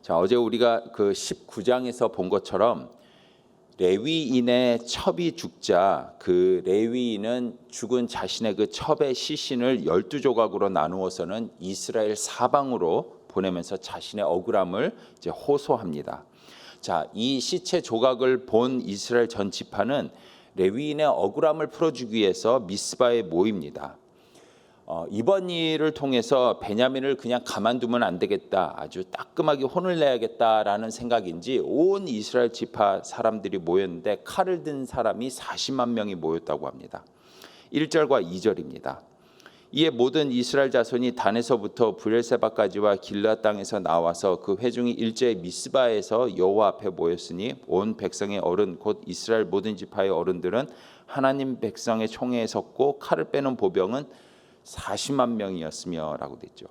자, 어제 우리가 그 19장에서 본 것처럼 레위인의 첩이 죽자 그 레위인은 죽은 자신의 그 첩의 시신을 12조각으로 나누어서는 이스라엘 사방으로 보내면서 자신의 억울함을 이제 호소합니다. 자, 이 시체 조각을 본 이스라엘 전 지파는 레위인의 억울함을 풀어주기 위해서 미스바에 모입니다. 이번 일을 통해서 베냐민을 그냥 가만두면 안 되겠다, 아주 따끔하게 혼을 내야겠다라는 생각인지 온 이스라엘 지파 사람들이 모였는데 칼을 든 사람이 40만 명이 모였다고 합니다. 1절과 2절입니다. 이에 모든 이스라엘 자손이 단에서부터 브엘세바까지와 길르앗 땅에서 나와서 그 회중이 일제히 미스바에서 여호와 앞에 모였으니 온 백성의 어른 곧 이스라엘 모든 지파의 어른들은 하나님 백성의 총회에 섰고 칼을 빼는 보병은 40만 명이었으며라고 됐죠.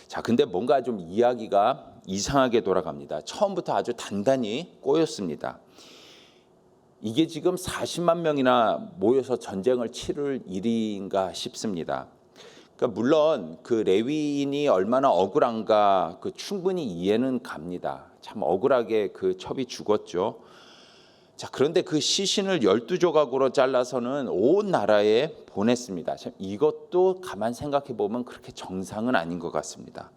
자, 근데 뭔가 좀 이야기가 이상하게 돌아갑니다. 처음부터 아주 단단히 꼬였습니다. 이게 지금 40만 명이나 모여서 전쟁을 치를 일인가 싶습니다. 그러니까 물론 그 레위인이 얼마나 억울한가 그 충분히 이해는 갑니다. 참 억울하게 그 첩이 죽었죠. 자, 그런데 그 시신을 12조각으로 잘라서는 온 나라에 보냈습니다. 참 이것도 가만 생각해 보면 그렇게 정상은 아닌 것 같습니다.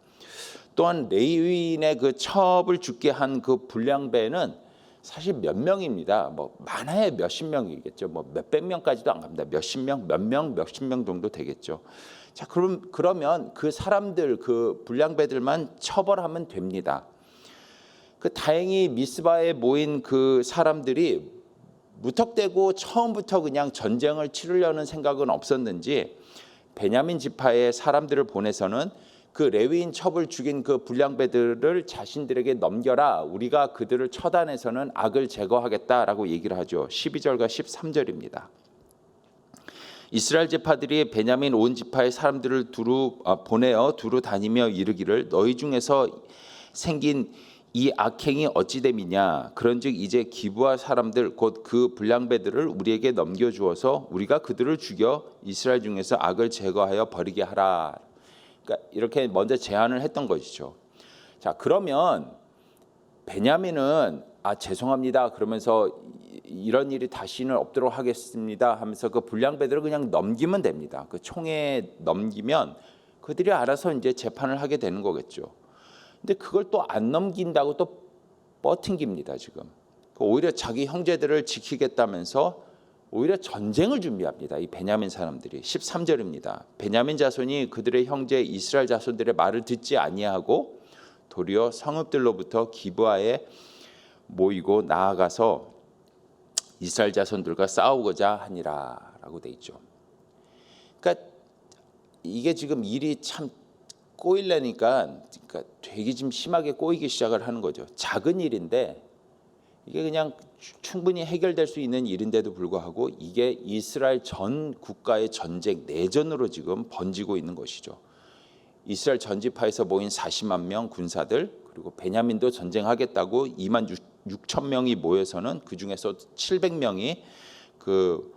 또한 레위인의 그 첩을 죽게 한 그 불량배는 사실 몇 명입니다. 뭐 많아야 몇십 명이겠죠. 뭐 몇백 명까지도 안 갑니다. 몇십 명, 몇 명, 몇십 명 정도 되겠죠. 자, 그러면 그 사람들, 그 불량배들만 처벌하면 됩니다. 그 다행히 미스바에 모인 그 사람들이 무턱대고 처음부터 그냥 전쟁을 치르려는 생각은 없었는지 베냐민 지파의 사람들을 보내서는 그 레위인 첩을 죽인 그 불량배들을 자신들에게 넘겨라, 우리가 그들을 처단해서는 악을 제거하겠다라고 얘기를 하죠. 12절과 13절입니다. 이스라엘 지파들이 베냐민 온 지파의 사람들을 보내어 두루 다니며 이르기를 너희 중에서 생긴 이 악행이 어찌 됨이냐, 그런즉 이제 기브아 사람들 곧 그 불량배들을 우리에게 넘겨주어서 우리가 그들을 죽여 이스라엘 중에서 악을 제거하여 버리게 하라. 그러니까 이렇게 먼저 제안을 했던 것이죠. 자, 그러면 베냐민은 죄송합니다 그러면서 이런 일이 다시는 없도록 하겠습니다 하면서 그 불량배들을 그냥 넘기면 됩니다. 그 총에 넘기면 그들이 알아서 이제 재판을 하게 되는 거겠죠. 근데 그걸 또 안 넘긴다고 또 뻗팅깁니다. 지금 오히려 자기 형제들을 지키겠다면서 오히려 전쟁을 준비합니다. 이 베냐민 사람들이. 13절입니다. 베냐민 자손이 그들의 형제 이스라엘 자손들의 말을 듣지 아니하고 도리어 성읍들로부터 기브아에 모이고 나아가서 이스라엘 자손들과 싸우고자 하니라라고 돼 있죠. 그러니까 이게 지금 일이 참 꼬이려니까 되게 좀 심하게 꼬이기 시작을 하는 거죠. 작은 일인데 이게 그냥 충분히 해결될 수 있는 일인데도 불구하고 이게 이스라엘 전 국가의 전쟁, 내전으로 지금 번지고 있는 것이죠. 이스라엘 전 지파에서 모인 40만 명 군사들, 그리고 베냐민도 전쟁하겠다고 2만 6천 명이 모여서는 그중에서 700명이 그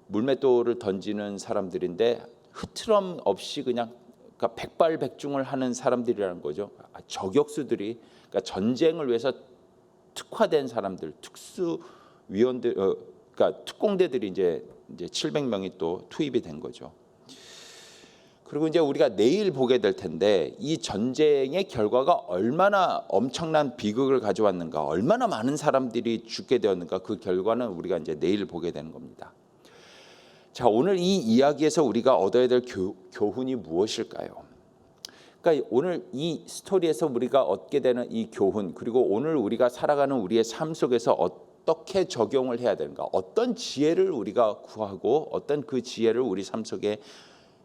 물맷돌을 던지는 사람들인데 흐트럼 없이 그냥 그러니까 백발백중을 하는 사람들이라는 거죠. 저격수들이, 그러니까 전쟁을 위해서 특화된 사람들, 특수위원들, 그러니까 특공대들이 이제 700명이 또 투입이 된 거죠. 그리고 이제 우리가 내일 보게 될 텐데 이 전쟁의 결과가 얼마나 엄청난 비극을 가져왔는가, 얼마나 많은 사람들이 죽게 되었는가, 그 결과는 우리가 이제 내일 보게 되는 겁니다. 자, 오늘 이 이야기에서 우리가 얻어야 될 교훈이 무엇일까요? 그러니까 오늘 이 스토리에서 우리가 얻게 되는 이 교훈, 그리고 오늘 우리가 살아가는 우리의 삶 속에서 어떻게 적용을 해야 되는가, 어떤 지혜를 우리가 구하고 어떤 그 지혜를 우리 삶 속에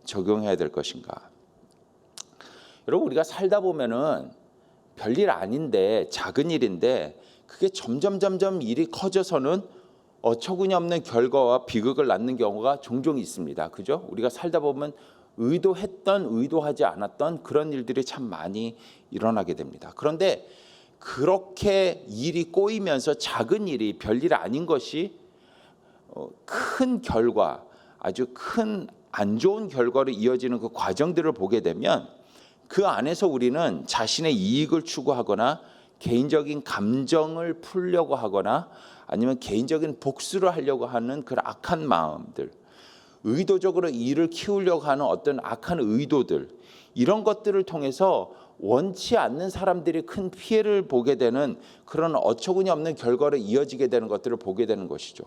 적용해야 될 것인가. 여러분, 우리가 살다 보면은 별일 아닌데, 작은 일인데 그게 점점 일이 커져서는 어처구니 없는 결과와 비극을 낳는 경우가 종종 있습니다. 그죠? 우리가 살다 보면 의도했던, 의도하지 않았던 그런 일들이 참 많이 일어나게 됩니다. 그런데 그렇게 일이 꼬이면서 작은 일이 별일 아닌 것이 큰 결과, 아주 큰 안 좋은 결과로 이어지는 그 과정들을 보게 되면 그 안에서 우리는 자신의 이익을 추구하거나 개인적인 감정을 풀려고 하거나 아니면 개인적인 복수를 하려고 하는 그런 악한 마음들, 의도적으로 일을 키우려고 하는 어떤 악한 의도들, 이런 것들을 통해서 원치 않는 사람들이 큰 피해를 보게 되는 그런 어처구니 없는 결과로 이어지게 되는 것들을 보게 되는 것이죠.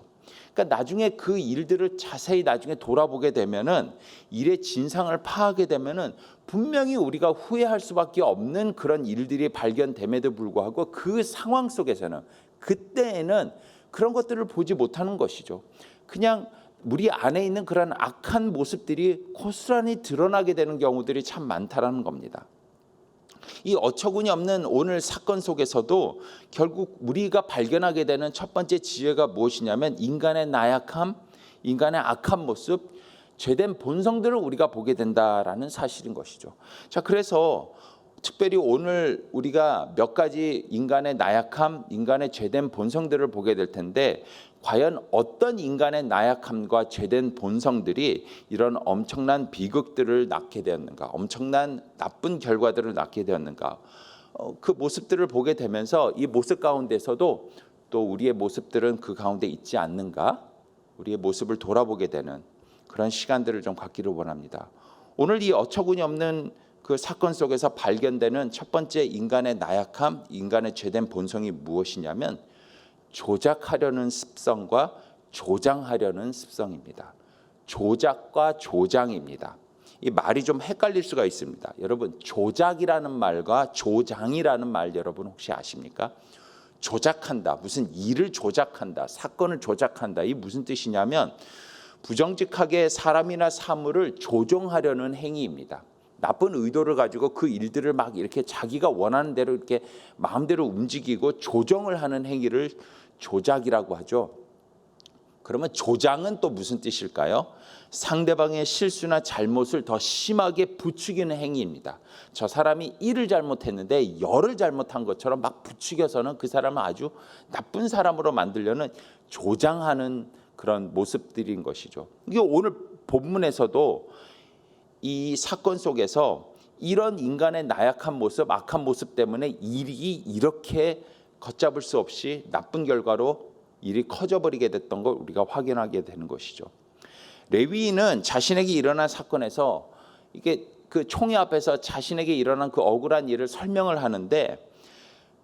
그러니까 나중에 그 일들을 자세히 나중에 돌아보게 되면은, 일의 진상을 파악하게 되면은 분명히 우리가 후회할 수밖에 없는 그런 일들이 발견됨에도 불구하고 그 상황 속에서는, 그때에는 그런 것들을 보지 못하는 것이죠. 그냥 우리 안에 있는 그런 악한 모습들이 고스란히 드러나게 되는 경우들이 참 많다라는 겁니다. 이 어처구니 없는 오늘 사건 속에서도 결국 우리가 발견하게 되는 첫 번째 지혜가 무엇이냐면, 인간의 나약함, 인간의 악한 모습, 죄된 본성들을 우리가 보게 된다라는 사실인 것이죠. 자, 그래서 특별히 오늘 우리가 몇 가지 인간의 나약함, 인간의 죄된 본성들을 보게 될 텐데, 과연 어떤 인간의 나약함과 죄된 본성들이 이런 엄청난 비극들을 낳게 되었는가, 엄청난 나쁜 결과들을 낳게 되었는가, 그 모습들을 보게 되면서 이 모습 가운데서도 또 우리의 모습들은 그 가운데 있지 않는가, 우리의 모습을 돌아보게 되는 그런 시간들을 좀 갖기를 원합니다. 오늘 이 어처구니 없는 그 사건 속에서 발견되는 첫 번째 인간의 나약함, 인간의 죄된 본성이 무엇이냐면, 조작하려는 습성과 조장하려는 습성입니다. 조작과 조장입니다. 이 말이 좀 헷갈릴 수가 있습니다. 여러분, 조작이라는 말과 조장이라는 말 여러분 혹시 아십니까? 조작한다, 무슨 일을 조작한다, 사건을 조작한다, 이 무슨 뜻이냐면 부정직하게 사람이나 사물을 조종하려는 행위입니다. 나쁜 의도를 가지고 그 일들을 막 이렇게 자기가 원하는 대로 이렇게 마음대로 움직이고 조정을 하는 행위를 조작이라고 하죠. 그러면 조장은 또 무슨 뜻일까요? 상대방의 실수나 잘못을 더 심하게 부추기는 행위입니다. 저 사람이 일을 잘못했는데 열을 잘못한 것처럼 막 부추겨서는 그 사람을 아주 나쁜 사람으로 만들려는 조장하는 그런 모습들인 것이죠. 이게 오늘 본문에서도 이 사건 속에서 이런 인간의 나약한 모습, 악한 모습 때문에 일이 이렇게 걷잡을 수 없이 나쁜 결과로 일이 커져버리게 됐던 걸 우리가 확인하게 되는 것이죠. 레위인은 자신에게 일어난 사건에서 이게 그 총회 앞에서 자신에게 일어난 그 억울한 일을 설명을 하는데,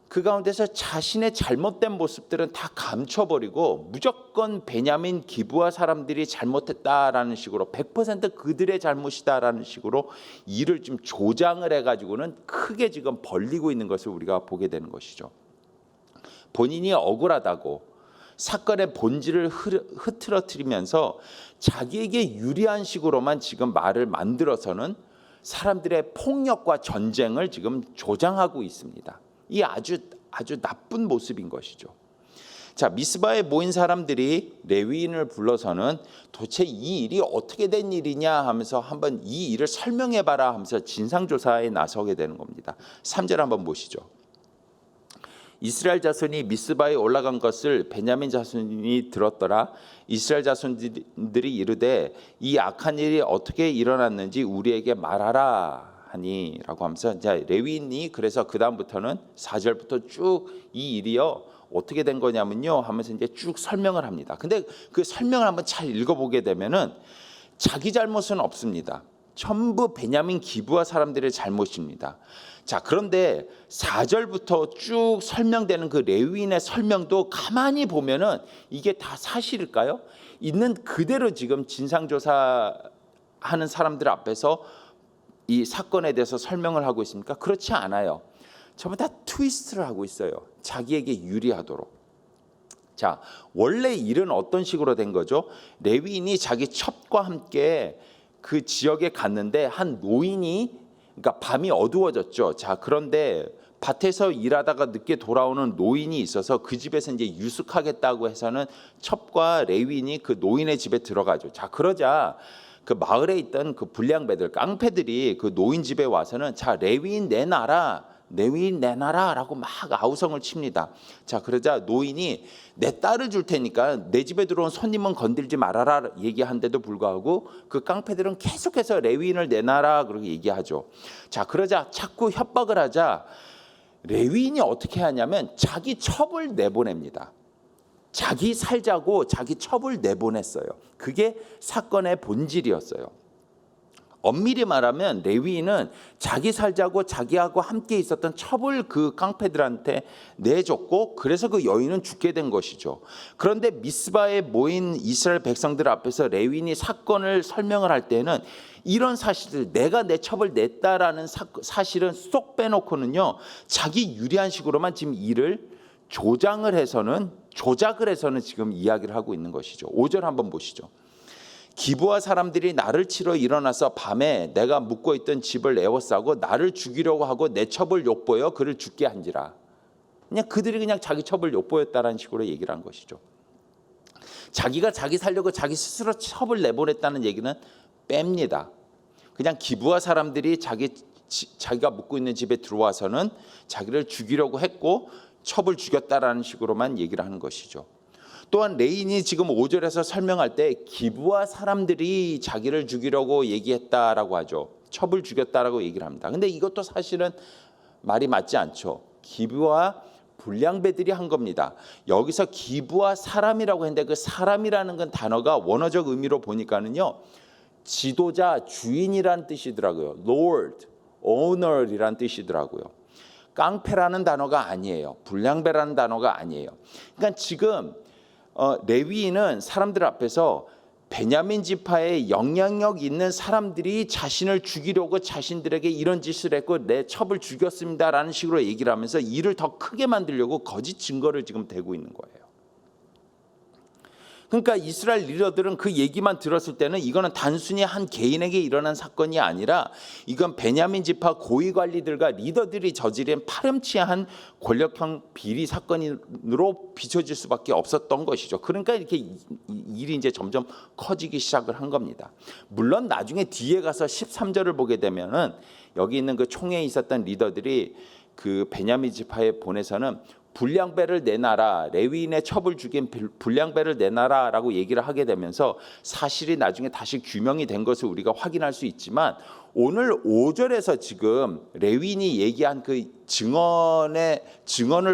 그 가운데서 자신의 잘못된 모습들은 다 감춰버리고 무조건 베냐민 기브아 사람들이 잘못했다라는 식으로 100% 그들의 잘못이다라는 식으로 일을 좀 조장을 해가지고는 크게 지금 벌리고 있는 것을 우리가 보게 되는 것이죠. 본인이 억울하다고 사건의 본질을 흐트러뜨리면서 자기에게 유리한 식으로만 지금 말을 만들어서는 사람들의 폭력과 전쟁을 지금 조장하고 있습니다. 이 아주 나쁜 모습인 것이죠. 자, 미스바에 모인 사람들이 레위인을 불러서는 도대체 이 일이 어떻게 된 일이냐 하면서 한번 이 일을 설명해봐라 하면서 진상조사에 나서게 되는 겁니다. 3절 한번 보시죠. 이스라엘 자손이 미스바에 올라간 것을 베냐민 자손이 들었더라. 이스라엘 자손들이 이르되 이 악한 일이 어떻게 일어났는지 우리에게 말하라 하니라고 하면서, 이제 레위인이 그래서 그 다음부터는 4절부터 쭉 이 일이요 어떻게 된 거냐면요 하면서 이제 쭉 설명을 합니다. 근데 그 설명을 한번 잘 읽어보게 되면은 자기 잘못은 없습니다. 전부 베냐민 기브아 사람들의 잘못입니다. 자, 그런데 4절부터 쭉 설명되는 그 레위인의 설명도 가만히 보면은 이게 다 사실일까요? 있는 그대로 지금 진상조사하는 사람들 앞에서 이 사건에 대해서 설명을 하고 있습니까? 그렇지 않아요. 전부 다 트위스트를 하고 있어요. 자기에게 유리하도록. 자, 원래 일은 어떤 식으로 된 거죠? 레위인이 자기 첩과 함께 그 지역에 갔는데 한 노인이, 그러니까 밤이 어두워졌죠. 자, 그런데 밭에서 일하다가 늦게 돌아오는 노인이 있어서 그 집에서 이제 유숙하겠다고 해서는 첩과 레위인이 그 노인의 집에 들어가죠. 자, 그러자 그 마을에 있던 그 불량배들, 깡패들이 그 노인 집에 와서는 자, 레위인 내놔라, 레위인 내놔라라고 막 아우성을 칩니다. 자, 그러자 노인이 내 딸을 줄 테니까 내 집에 들어온 손님은 건들지 말아라 얘기한데도 불구하고 그 깡패들은 계속해서 레위인을 내놔라 그렇게 얘기하죠. 자, 그러자 자꾸 협박을 하자 레위인이 어떻게 하냐면 자기 첩을 내보냅니다. 자기 살자고 자기 첩을 내보냈어요. 그게 사건의 본질이었어요. 엄밀히 말하면 레위인은 자기 살자고 자기하고 함께 있었던 첩을 그 깡패들한테 내줬고 그래서 그 여인은 죽게 된 것이죠. 그런데 미스바에 모인 이스라엘 백성들 앞에서 레위인이 사건을 설명을 할 때는 이런 사실들, 내가 내 첩을 냈다라는 사실은 쏙 빼놓고는요, 자기 유리한 식으로만 지금 일을 조작을 해서는 지금 이야기를 하고 있는 것이죠. 5절 한번 보시죠. 기브아 사람들이 나를 치러 일어나서 밤에 내가 묵고 있던 집을 에워싸고 나를 죽이려고 하고 내 첩을 욕보여 그를 죽게 한지라. 그들이 그냥 자기 첩을 욕보였다라는 식으로 얘기를 한 것이죠. 자기가 자기 살려고 자기 스스로 첩을 내보냈다는 얘기는 뺍니다. 그냥 기브아 사람들이 자기가 묵고 있는 집에 들어와서는 자기를 죽이려고 했고 첩을 죽였다라는 식으로만 얘기를 하는 것이죠. 또한 레인이 지금 5절에서 설명할 때 기브아 사람들이 자기를 죽이려고 얘기했다라고 하죠. 첩을 죽였다라고 얘기를 합니다. 근데 이것도 사실은 말이 맞지 않죠. 기브아 불량배들이 한 겁니다. 여기서 기브아 사람이라고 했는데 그 사람이라는 건 단어가 원어적 의미로 보니까는요, 지도자, 주인이란 뜻이더라고요. Lord, owner이란 뜻이더라고요. 깡패라는 단어가 아니에요. 불량배라는 단어가 아니에요. 그러니까 지금 레위인은 사람들 앞에서 베냐민 지파에 영향력 있는 사람들이 자신을 죽이려고 자신들에게 이런 짓을 했고 내 첩을 죽였습니다라는 식으로 얘기를 하면서 일을 더 크게 만들려고 거짓 증거를 지금 대고 있는 거예요. 그러니까 이스라엘 리더들은 그 얘기만 들었을 때는 이거는 단순히 한 개인에게 일어난 사건이 아니라 이건 베냐민 지파 고위 관리들과 리더들이 저지른 파렴치한 권력형 비리 사건으로 비춰질 수밖에 없었던 것이죠. 그러니까 이렇게 일이 이제 점점 커지기 시작을 한 겁니다. 물론 나중에 뒤에 가서 13절을 보게 되면은 여기 있는 그 총회에 있었던 리더들이 그 베냐민 지파에 보내서는 불량배를 내놔라, 레위인의 첩을 죽인 불량배를 내놔라라고 얘기를 하게 되면서 사실이 나중에 다시 규명이 된 것을 우리가 확인할 수 있지만 오늘 5절에서 지금 레위인이 얘기한 그 증언을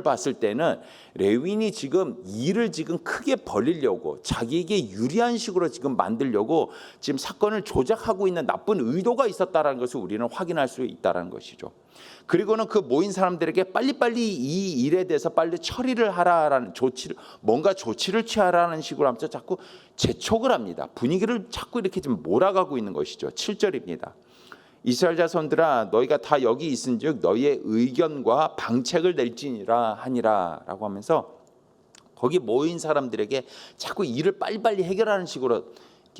봤을 때는 레위인이 지금 일을 지금 크게 벌이려고 자기에게 유리한 식으로 지금 만들려고 지금 사건을 조작하고 있는 나쁜 의도가 있었다라는 것을 우리는 확인할 수 있다는 것이죠. 그리고는 그 모인 사람들에게 빨리빨리 이 일에 대해서 빨리 처리를 하라라는 뭔가 조치를 취하라는 식으로 하면서 자꾸 재촉을 합니다. 분위기를 자꾸 이렇게 좀 몰아가고 있는 것이죠. 7절입니다. 이스라엘 자손들아 너희가 다 여기 있은즉 너희의 의견과 방책을 낼지니라 하니라라고 하면서 거기 모인 사람들에게 자꾸 일을 빨리빨리 해결하는 식으로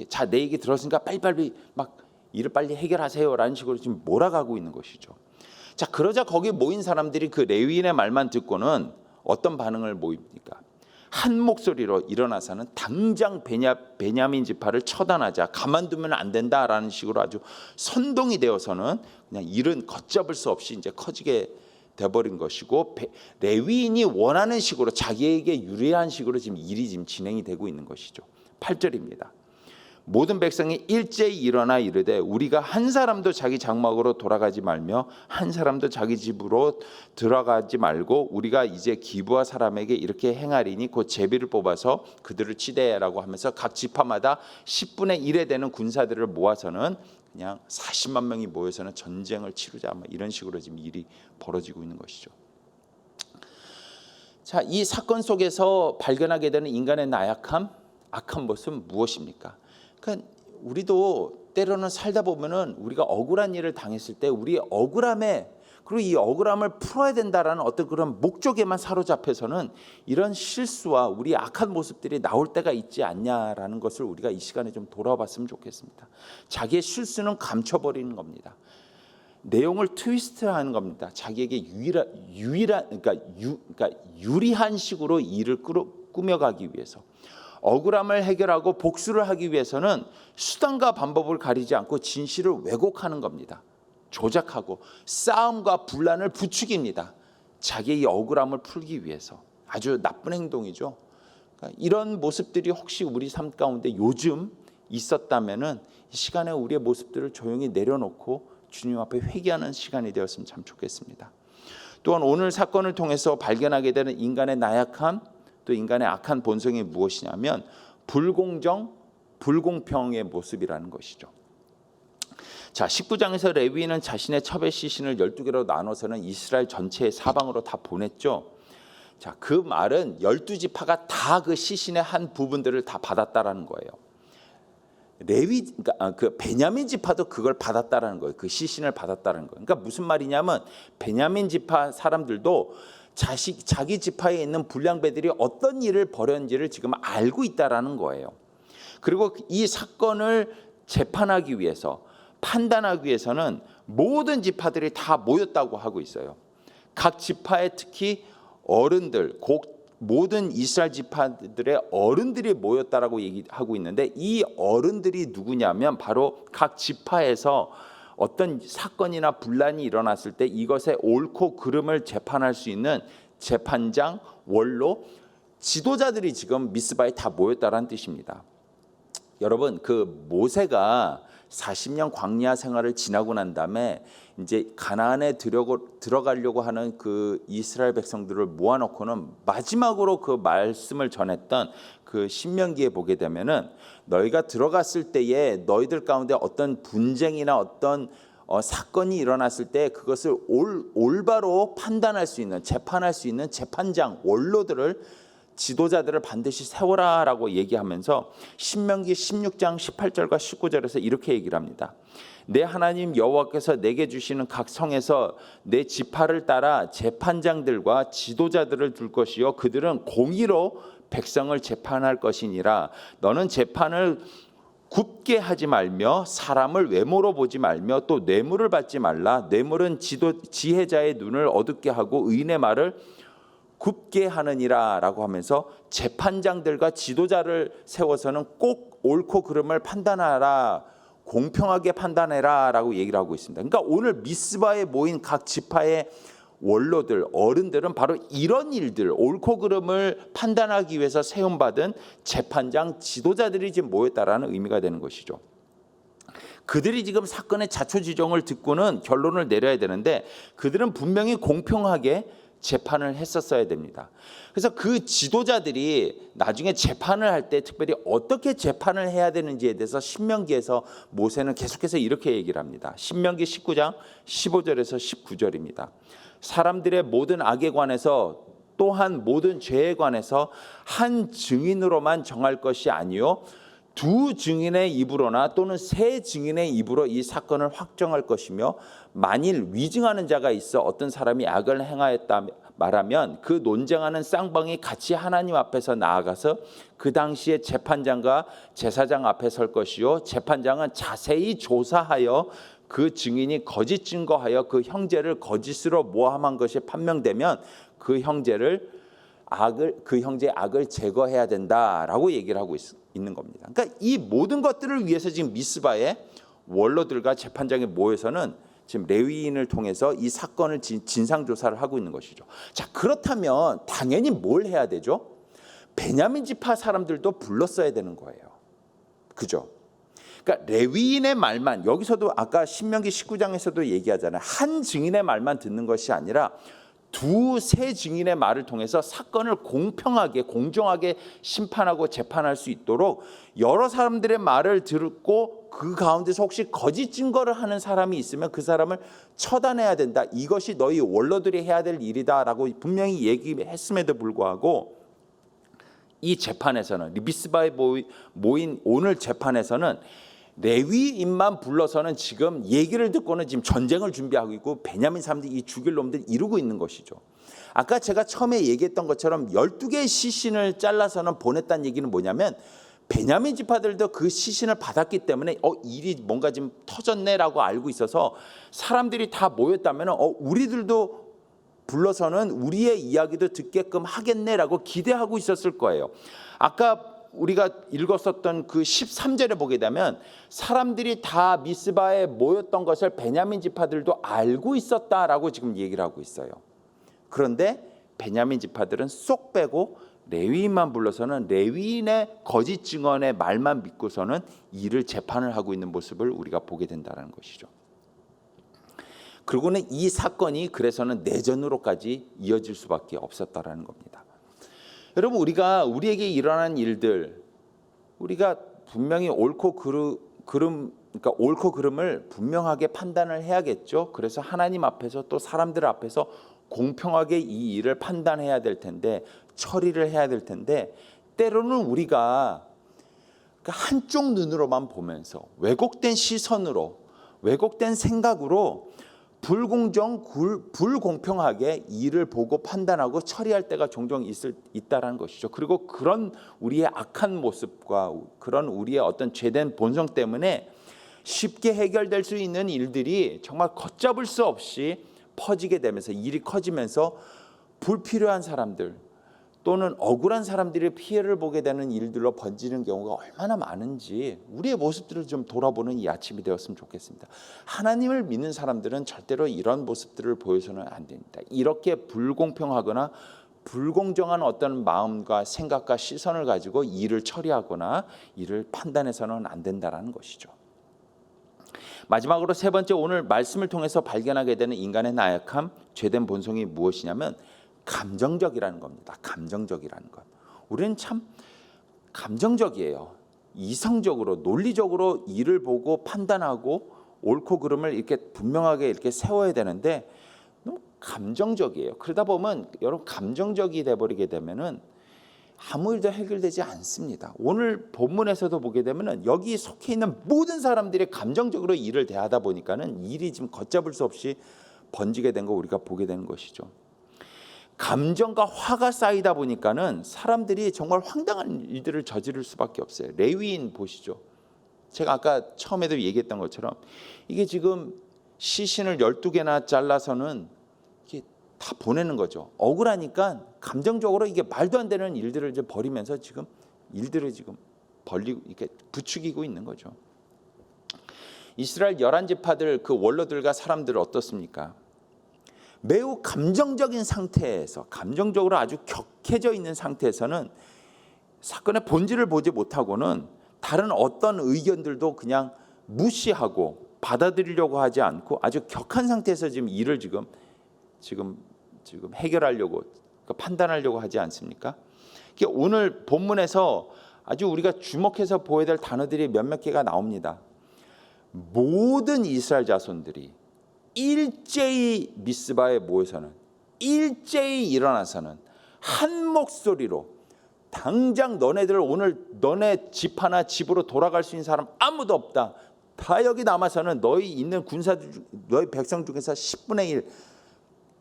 자, 내 얘기 들었으니까 빨리빨리 막 일을 빨리 해결하세요라는 식으로 지금 몰아가고 있는 것이죠. 자, 그러자 거기 모인 사람들이 그 레위인의 말만 듣고는 어떤 반응을 보입니까? 한 목소리로 일어나서는 당장 베냐민 지파를 처단하자, 가만두면 안 된다라는 식으로 아주 선동이 되어서는 그냥 일은 걷잡을 수 없이 이제 커지게 돼버린 것이고 레위인이 원하는 식으로 자기에게 유리한 식으로 지금 일이 지금 진행이 되고 있는 것이죠. 8절입니다. 모든 백성이 일제히 일어나 이르되 우리가 한 사람도 자기 장막으로 돌아가지 말며 한 사람도 자기 집으로 들어가지 말고 우리가 이제 기브아 사람에게 이렇게 행하리니 곧 제비를 뽑아서 그들을 치대라고 하면서 각 지파마다 10분의 1에 되는 군사들을 모아서는 그냥 40만 명이 모여서는 전쟁을 치르자 이런 식으로 지금 일이 벌어지고 있는 것이죠. 자, 이 사건 속에서 발견하게 되는 인간의 나약함, 악한 모습은 무엇입니까? 그러니까 우리도 때로는 살다 보면은 우리가 억울한 일을 당했을 때 우리의 억울함에 그리고 이 억울함을 풀어야 된다라는 어떤 그런 목적에만 사로잡혀서는 이런 실수와 우리의 악한 모습들이 나올 때가 있지 않냐라는 것을 우리가 이 시간에 좀 돌아봤으면 좋겠습니다. 자기의 실수는 감춰버리는 겁니다. 내용을 트위스트하는 겁니다. 자기에게 유리한 식으로 일을 꾸며가기 위해서. 억울함을 해결하고 복수를 하기 위해서는 수단과 방법을 가리지 않고 진실을 왜곡하는 겁니다. 조작하고 싸움과 분란을 부추깁니다. 자기의 억울함을 풀기 위해서. 아주 나쁜 행동이죠. 그러니까 이런 모습들이 혹시 우리 삶 가운데 요즘 있었다면은 이 시간에 우리의 모습들을 조용히 내려놓고 주님 앞에 회개하는 시간이 되었으면 참 좋겠습니다. 또한 오늘 사건을 통해서 발견하게 되는 인간의 나약함, 또 인간의 악한 본성이 무엇이냐면 불공정, 불공평의 모습이라는 것이죠. 자, 19장에서 레위인은 자신의 첩의 시신을 12개로 나눠서는 이스라엘 전체의 사방으로 다 보냈죠. 자, 그 말은 12지파가 다 그 시신의 한 부분들을 다 받았다라는 거예요. 그 베냐민 지파도 그걸 받았다라는 거예요. 그 시신을 받았다는 거예요. 그러니까 무슨 말이냐면 베냐민 지파 사람들도 자기 지파에 있는 불량배들이 어떤 일을 벌였는지를 지금 알고 있다라는 거예요. 그리고 이 사건을 재판하기 위해서, 판단하기 위해서는 모든 지파들이 다 모였다고 하고 있어요. 각 지파에 특히 어른들, 모든 이스라엘 지파들의 어른들이 모였다라고 얘기하고 있는데, 이 어른들이 누구냐면 바로 각 지파에서 어떤 사건이나 분란이 일어났을 때 이것의 옳고 그름을 재판할 수 있는 재판장, 원로, 지도자들이 지금 미스바에 다 모였다라는 뜻입니다. 여러분, 그 모세가 40년 광야 생활을 지나고 난 다음에 이제 가나안에 들어가려고 하는 그 이스라엘 백성들을 모아놓고는 마지막으로 그 말씀을 전했던 그 신명기에 보게 되면은 너희가 들어갔을 때에 너희들 가운데 어떤 분쟁이나 어떤 사건이 일어났을 때 그것을 올바로 판단할 수 있는, 재판할 수 있는 재판장, 원로들을, 지도자들을 반드시 세워라라고 얘기하면서 신명기 16장 18절과 19절에서 이렇게 얘기를 합니다. 내 하나님 여호와께서 내게 주시는 각 성에서 내 지파를 따라 재판장들과 지도자들을 둘 것이요 그들은 공의로 백성을 재판할 것이니라. 너는 재판을 굽게 하지 말며 사람을 외모로 보지 말며 또 뇌물을 받지 말라. 뇌물은 지혜자의 눈을 어둡게 하고 의인의 말을 굽게 하느니라 라고 하면서 재판장들과 지도자를 세워서는 꼭 옳고 그름을 판단하라, 공평하게 판단해라 라고 얘기를 하고 있습니다. 그러니까 오늘 미스바에 모인 각 지파의 원로들, 어른들은 바로 이런 일들, 옳고 그름을 판단하기 위해서 세움받은 재판장, 지도자들이 지금 모였다라는 의미가 되는 것이죠. 그들이 지금 사건의 자초지종을 듣고는 결론을 내려야 되는데 그들은 분명히 공평하게 재판을 했었어야 됩니다. 그래서 그 지도자들이 나중에 재판을 할 때 특별히 어떻게 재판을 해야 되는지에 대해서 신명기에서 모세는 계속해서 이렇게 얘기를 합니다. 신명기 19장 15절에서 19절입니다. 사람들의 모든 악에 관해서 또한 모든 죄에 관해서 한 증인으로만 정할 것이 아니요 두 증인의 입으로나 또는 세 증인의 입으로 이 사건을 확정할 것이며 만일 위증하는 자가 있어 어떤 사람이 악을 행하였다 말하면 그 논쟁하는 쌍방이 같이 하나님 앞에서 나아가서 그 당시에 재판장과 제사장 앞에 설 것이요 재판장은 자세히 조사하여 그 증인이 거짓 증거하여 그 형제를 거짓으로 모함한 것이 판명되면 그 형제의 악을 제거해야 된다라고 얘기를 하고 있는 겁니다. 그러니까 이 모든 것들을 위해서 지금 미스바의 원로들과 재판장이 모여서는 지금 레위인을 통해서 이 사건을 진상 조사를 하고 있는 것이죠. 자, 그렇다면 당연히 뭘 해야 되죠? 베냐민 지파 사람들도 불렀어야 되는 거예요. 그죠? 그러니까 레위인의 말만, 여기서도 아까 신명기 19장에서도 얘기하잖아요. 한 증인의 말만 듣는 것이 아니라 두세 증인의 말을 통해서 사건을 공평하게 공정하게 심판하고 재판할 수 있도록 여러 사람들의 말을 듣고 그 가운데서 혹시 거짓 증거를 하는 사람이 있으면 그 사람을 처단해야 된다. 이것이 너희 원로들이 해야 될 일이다라고 분명히 얘기했음에도 불구하고 이 재판에서는 미스바에 모인 오늘 재판에서는 레위인만 불러서는 지금 얘기를 듣고는 지금 전쟁을 준비하고 있고 베냐민 사람들이 이 죽일 놈들 이루고 있는 것이죠. 아까 제가 처음에 얘기했던 것처럼 12개의 시신을 잘라서는 보냈다는 얘기는 뭐냐면 베냐민 지파들도 그 시신을 받았기 때문에 일이 뭔가 지금 터졌네라고 알고 있어서 사람들이 다 모였다면 우리들도 불러서는 우리의 이야기도 듣게끔 하겠네라고 기대하고 있었을 거예요. 아까 우리가 읽었었던 그 13절에 보게 되면 사람들이 다 미스바에 모였던 것을 베냐민 지파들도 알고 있었다라고 지금 얘기를 하고 있어요. 그런데 베냐민 지파들은 쏙 빼고 레위인만 불러서는 레위인의 거짓 증언의 말만 믿고서는 이를 재판을 하고 있는 모습을 우리가 보게 된다는 것이죠. 그리고는 이 사건이 그래서는 내전으로까지 이어질 수밖에 없었다라는 겁니다. 여러분, 우리에게 일어난 일들, 우리가 분명히 옳고 그름을 분명하게 판단을 해야겠죠. 그래서 하나님 앞에서 또 사람들 앞에서 공평하게 이 일을 판단해야 될 텐데, 처리를 해야 될 텐데, 때로는 우리가 한쪽 눈으로만 보면서 왜곡된 시선으로, 왜곡된 생각으로 불공평하게 일을 보고 판단하고 처리할 때가 종종 있다라는 것이죠. 그리고 그런 우리의 악한 모습과 그런 우리의 어떤 죄된 본성 때문에 쉽게 해결될 수 있는 일들이 정말 걷잡을 수 없이 퍼지게 되면서, 일이 커지면서 불필요한 사람들 또는 억울한 사람들이 피해를 보게 되는 일들로 번지는 경우가 얼마나 많은지 우리의 모습들을 좀 돌아보는 이 아침이 되었으면 좋겠습니다. 하나님을 믿는 사람들은 절대로 이런 모습들을 보여서는 안 됩니다. 이렇게 불공평하거나 불공정한 어떤 마음과 생각과 시선을 가지고 일을 처리하거나 일을 판단해서는 안 된다는 것이죠. 마지막으로 세 번째, 오늘 말씀을 통해서 발견하게 되는 인간의 나약함, 죄된 본성이 무엇이냐면 감정적이라는 겁니다. 감정적이라는 것. 우리는 참 감정적이에요. 이성적으로, 논리적으로 일을 보고 판단하고 옳고 그름을 이렇게 분명하게 이렇게 세워야 되는데 너무 감정적이에요. 그러다 보면 여러분, 감정적이 돼버리게 되면은 아무 일도 해결되지 않습니다. 오늘 본문에서도 보게 되면은 여기 속해 있는 모든 사람들이 감정적으로 일을 대하다 보니까는 일이 지금 걷잡을 수 없이 번지게 된 거 우리가 보게 되는 것이죠. 감정과 화가 쌓이다 보니까는 사람들이 정말 황당한 일들을 저지를 수밖에 없어요. 레위인 보시죠. 제가 아까 처음에도 얘기했던 것처럼 이게 지금 시신을 12개나 잘라서는 이게 다 보내는 거죠. 억울하니까 감정적으로 이게 말도 안 되는 일들을 이제 벌이면서 지금 일들을 지금 벌리고 이렇게 부추기고 있는 거죠. 이스라엘 11지파들 그 원로들과 사람들 어떻습니까? 매우 감정적인 상태에서, 감정적으로 아주 격해져 있는 상태에서는 사건의 본질을 보지 못하고는 다른 어떤 의견들도 그냥 무시하고 받아들이려고 하지 않고 아주 격한 상태에서 지금 일을 지금 해결하려고, 그러니까 판단하려고 하지 않습니까? 오늘 본문에서 아주 우리가 주목해서 보아야 될 단어들이 몇몇 개가 나옵니다. 모든 이스라엘 자손들이 일제히 미스바에 모여서는, 일제히 일어나서는 한 목소리로 당장 너네들 오늘 너네 집 하나 집으로 돌아갈 수 있는 사람 아무도 없다. 다 여기 남아서는 너희 있는 군사들, 너희 백성 중에서 10분의 1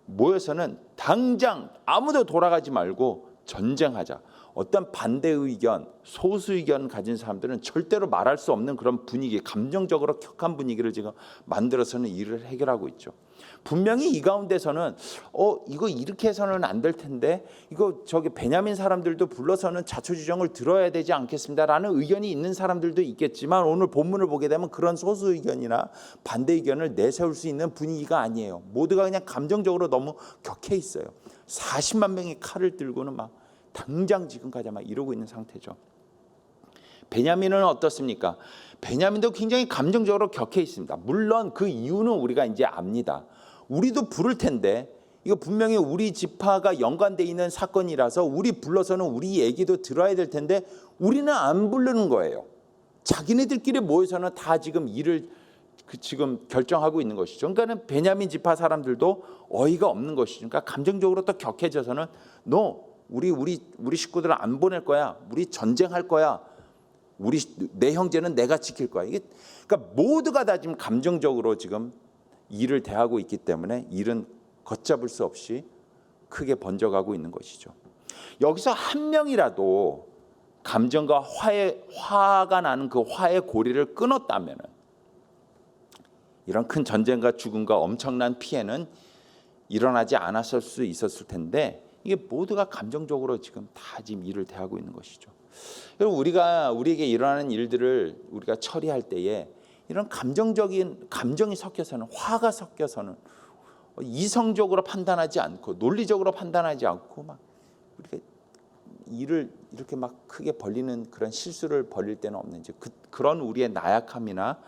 모여서는 당장 아무도 돌아가지 말고 전쟁하자. 어떤 반대 의견, 소수 의견 가진 사람들은 절대로 말할 수 없는 그런 분위기, 감정적으로 격한 분위기를 지금 만들어서는 일을 해결하고 있죠. 분명히 이 가운데서는 이거 이렇게 해서는 안 될 텐데, 이거 저기 베냐민 사람들도 불러서는 자초지종을 들어야 되지 않겠습니다라는 의견이 있는 사람들도 있겠지만, 오늘 본문을 보게 되면 그런 소수 의견이나 반대 의견을 내세울 수 있는 분위기가 아니에요. 모두가 그냥 감정적으로 너무 격해 있어요. 40만 명이 칼을 들고는 막 당장 지금 가자 막 이러고 있는 상태죠. 베냐민은 어떻습니까? 베냐민도 굉장히 감정적으로 격해 있습니다. 물론 그 이유는 우리가 이제 압니다. 우리도 부를 텐데, 이거 분명히 우리 지파가 연관되어 있는 사건이라서 우리 불러서는 우리 얘기도 들어야 될 텐데 우리는 안 부르는 거예요. 자기네들끼리 모여서는 다 지금 일을 지금 결정하고 있는 것이죠. 그러니까는 베냐민 지파 사람들도 어이가 없는 것이죠. 그러니까 감정적으로 또 격해져서는 우리 식구들은 안 보낼 거야. 우리 전쟁할 거야. 내 형제는 내가 지킬 거야. 이게 그러니까 모두가 다 지금 감정적으로 지금 일을 대하고 있기 때문에 일은 걷잡을 수 없이 크게 번져가고 있는 것이죠. 여기서 한 명이라도 감정과 화가 나는 그 화의 고리를 끊었다면 이런 큰 전쟁과 죽음과 엄청난 피해는 일어나지 않았을 수 있었을 텐데, 이게 모두가 감정적으로 지금 다 지금 일을 대하고 있는 것이죠. 여러분, 우리에게 일어나는 일들을 우리가 처리할 때에 이런 감정이 섞여서는, 화가 섞여서는 이성적으로 판단하지 않고 논리적으로 판단하지 않고 막 우리가 일을 이렇게 막 크게 벌리는 그런 실수를 벌릴 때는 없는지, 그런 우리의 나약함이나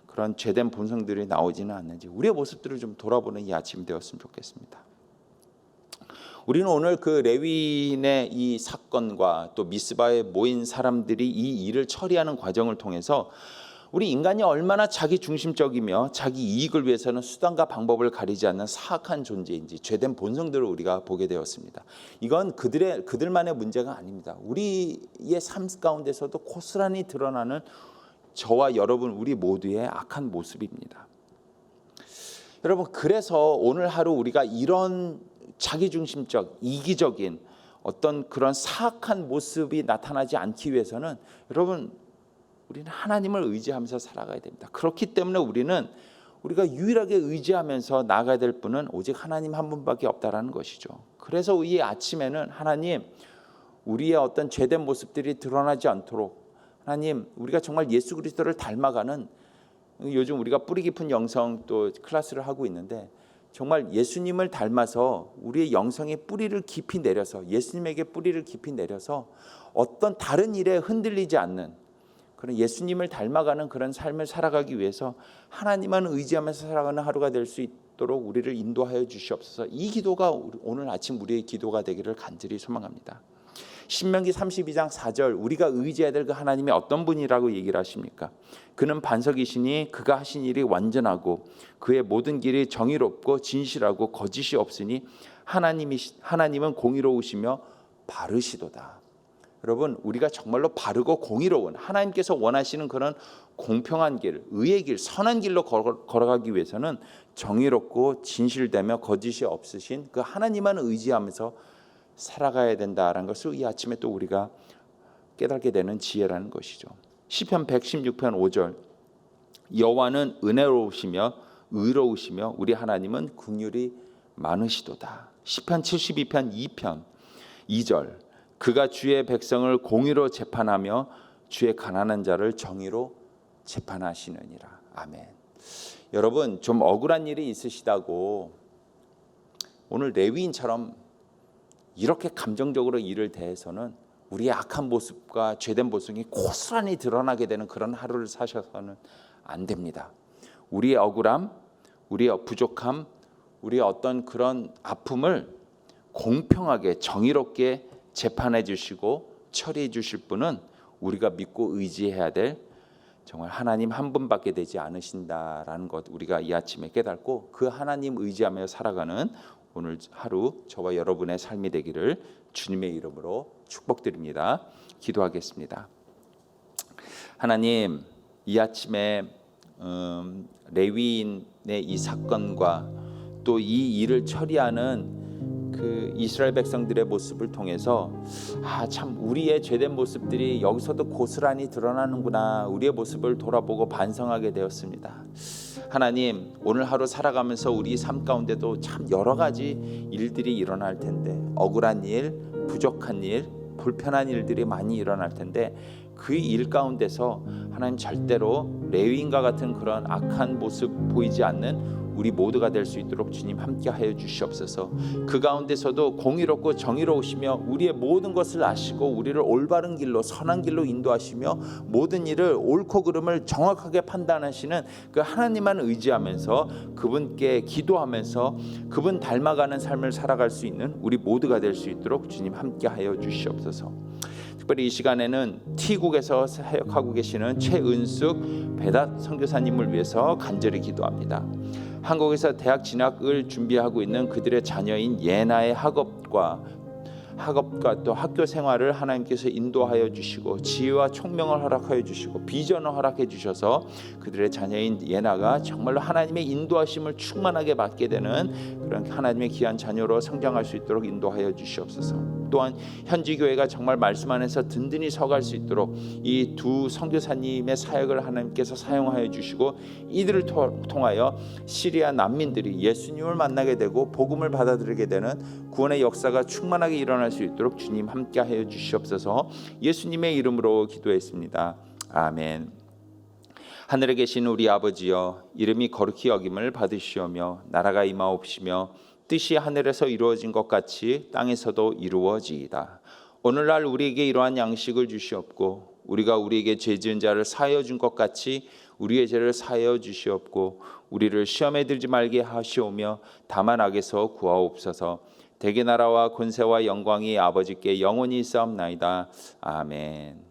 그런 죄된 본성들이 나오지는 않는지 우리의 모습들을 좀 돌아보는 이 아침 되었으면 좋겠습니다. 우리는 오늘 그 레위인의 이 사건과 또 미스바에 모인 사람들이 이 일을 처리하는 과정을 통해서 우리 인간이 얼마나 자기 중심적이며 자기 이익을 위해서는 수단과 방법을 가리지 않는 사악한 존재인지, 죄된 본성들을 우리가 보게 되었습니다. 이건 그들만의 문제가 아닙니다. 우리의 삶 가운데서도 고스란히 드러나는 저와 여러분, 우리 모두의 악한 모습입니다. 여러분, 그래서 오늘 하루 우리가 이런 자기중심적, 이기적인 어떤 그런 사악한 모습이 나타나지 않기 위해서는 여러분, 우리는 하나님을 의지하면서 살아가야 됩니다. 그렇기 때문에 우리가 유일하게 의지하면서 나아가야 될 분은 오직 하나님 한 분밖에 없다라는 것이죠. 그래서 이 아침에는 하나님, 우리의 어떤 죄된 모습들이 드러나지 않도록, 하나님, 우리가 정말 예수 그리스도를 닮아가는, 요즘 우리가 뿌리 깊은 영성 또 클래스를 하고 있는데, 정말 예수님을 닮아서 우리의 영성의 뿌리를 깊이 내려서, 예수님에게 뿌리를 깊이 내려서 어떤 다른 일에 흔들리지 않는 그런 예수님을 닮아가는 그런 삶을 살아가기 위해서 하나님만 의지하면서 살아가는 하루가 될 수 있도록 우리를 인도하여 주시옵소서. 이 기도가 오늘 아침 우리의 기도가 되기를 간절히 소망합니다. 신명기 32장 4절, 우리가 의지해야 될 그 하나님이 어떤 분이라고 얘기를 하십니까? 그는 반석이시니 그가 하신 일이 완전하고 그의 모든 길이 정의롭고 진실하고 거짓이 없으니 하나님은 공의로우시며 바르시도다. 여러분, 우리가 정말로 바르고 공의로운, 하나님께서 원하시는 그런 공평한 길, 의의 길, 선한 길로 걸어가기 위해서는 정의롭고 진실되며 거짓이 없으신 그 하나님만 의지하면서 살아가야 된다라는 것을 이 아침에 또 우리가 깨닫게 되는 지혜라는 것이죠. 시편 116편 5절, 여호와는 은혜로우시며 의로우시며 우리 하나님은 긍휼이 많으시도다. 시편 72편 2편 2절, 그가 주의 백성을 공의로 재판하며 주의 가난한 자를 정의로 재판하시느니라. 아멘. 여러분, 좀 억울한 일이 있으시다고 오늘 레위인처럼 이렇게 감정적으로 일을 대해서는 우리의 악한 모습과 죄된 모습이 고스란히 드러나게 되는 그런 하루를 사셔서는 안 됩니다. 우리의 억울함, 우리의 부족함, 우리의 어떤 그런 아픔을 공평하게 정의롭게 재판해 주시고 처리해 주실 분은 우리가 믿고 의지해야 될 정말 하나님 한 분밖에 되지 않으신다라는 것, 우리가 이 아침에 깨닫고 그 하나님 의지하며 살아가는 오늘 하루 저와 여러분의 삶이 되기를 주님의 이름으로 축복드립니다. 기도하겠습니다. 하나님, 이 아침에 레위인의 이 사건과 또 이 일을 처리하는 그 이스라엘 백성들의 모습을 통해서 참 우리의 죄된 모습들이 여기서도 고스란히 드러나는구나, 우리의 모습을 돌아보고 반성하게 되었습니다. 하나님, 오늘 하루 살아가면서 우리 삶 가운데도 참 여러 가지 일들이 일어날 텐데, 억울한 일, 부족한 일, 불편한 일들이 많이 일어날 텐데, 그 일 가운데서 하나님 절대로 레위인과 같은 그런 악한 모습 보이지 않는 우리 모두가 될 수 있도록 주님 함께하여 주시옵소서. 그 가운데서도 공의롭고 정의로우시며 우리의 모든 것을 아시고 우리를 올바른 길로, 선한 길로 인도하시며 모든 일을 옳고 그름을 정확하게 판단하시는 그 하나님만 의지하면서 그분께 기도하면서 그분 닮아가는 삶을 살아갈 수 있는 우리 모두가 될 수 있도록 주님 함께하여 주시옵소서. 특별히 이 시간에는 T국에서 사역하고 계시는 최은숙 배닷 선교사님을 위해서 간절히 기도합니다. 한국에서 대학 진학을 준비하고 있는 그들의 자녀인 예나의 학업과 학업과 또 학교 생활을 하나님께서 인도하여 주시고 지혜와 총명을 허락하여 주시고 비전을 허락해 주셔서 그들의 자녀인 예나가 정말로 하나님의 인도하심을 충만하게 받게 되는 그런 하나님의 귀한 자녀로 성장할 수 있도록 인도하여 주시옵소서. 또한 현지 교회가 정말 말씀 안에서 든든히 서갈 수 있도록 이 두 선교사님의 사역을 하나님께서 사용하여 주시고 이들을 통하여 시리아 난민들이 예수님을 만나게 되고 복음을 받아들이게 되는 구원의 역사가 충만하게 일어날 수 있도록 주님 함께하여 주시옵소서. 예수님의 이름으로 기도했습니다. 아멘. 하늘에 계신 우리 아버지여, 이름이 거룩히 여김을 받으시오며 나라가 임하옵시며 뜻이 하늘에서 이루어진 것 같이 땅에서도 이루어지이다. 오늘날 우리에게 이러한 양식을 주시옵고 우리가 우리에게 죄 지은 자를 사하여 준 것 같이 우리의 죄를 사하여 주시옵고 우리를 시험에 들지 말게 하시오며 다만 악에서 구하옵소서. 대개 나라와 권세와 영광이 아버지께 영원히 있사옵나이다. 아멘.